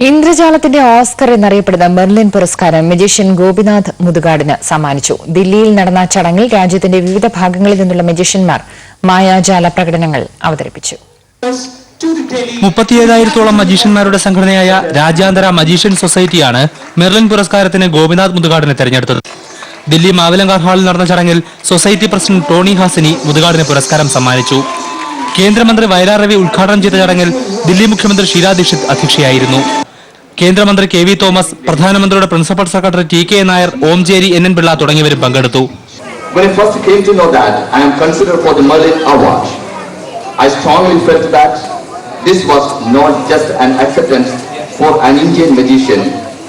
ഇന്ദ്രജാലത്തിന്റെ Oscar എന്നറിയപ്പെടുന്ന Merlin പുരസ്കാരം magician Gopinath മുതുകാടിന് സമ്മാനിച്ചു. ദില്ലിയിൽ നടന്ന ചടങ്ങിൽ രാജ്യത്തിന്റെ വിവിധ ഭാഗങ്ങളിൽ നിന്നുള്ള മജീഷ്യന്മാർ മായാജാല പ്രകടനങ്ങൾ അവതരിപ്പിച്ചു. 37,000-ഓളം മജീഷ്യന്മാരുടെ സംഘടനയായ രാജ്യാന്തര മജീഷ്യൻ സൊസൈറ്റിയാണ് മെർലിൻ പുരസ്കാരത്തിന് ഗോപിനാഥ് മുതുകാടിനെ തെരഞ്ഞെടുത്തത്. ദില്ലി മാവിലങ്കാർ ഹാളിൽ നടന്ന ചടങ്ങിൽ സൊസൈറ്റി പ്രസിഡന്റ് ടോണി ഹാസിനി മുതുകാടിന് പുരസ്കാരം സമ്മാനിച്ചു. കേന്ദ്രമന്ത്രി വയലാർ രവി ഉദ്ഘാടനം ചെയ്ത ചടങ്ങിൽ ദില്ലി മുഖ്യമന്ത്രി ഷീലാ ദീക്ഷിത് അധ്യക്ഷയായിരുന്നു. കേന്ദ്രമന്ത്രി കെ വി തോമസ്, പ്രധാനമന്ത്രിയുടെ principal secretary T K Nair, Omchery N N Pillai തുടങ്ങിയവരും പങ്കെടുത്തു. This was not just an acceptance for an Indian magician,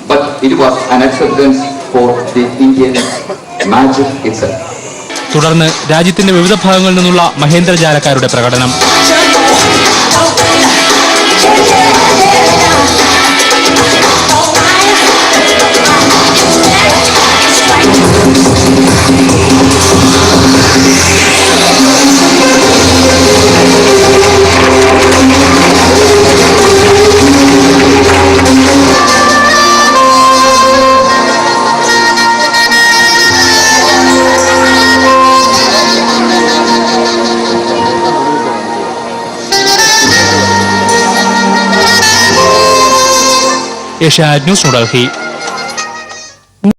but it was an acceptance for the Indian magic itself. തുടർന്ന് രാജ്യത്തിന്റെ വിവിധ ഭാഗങ്ങളിൽ നിന്നുള്ള മഹേന്ദ്രജാലക്കാരുടെ പ്രകടനം. ഏഷ്യാനെറ്റ് ന്യൂസ്, ന്യൂഡൽഹി.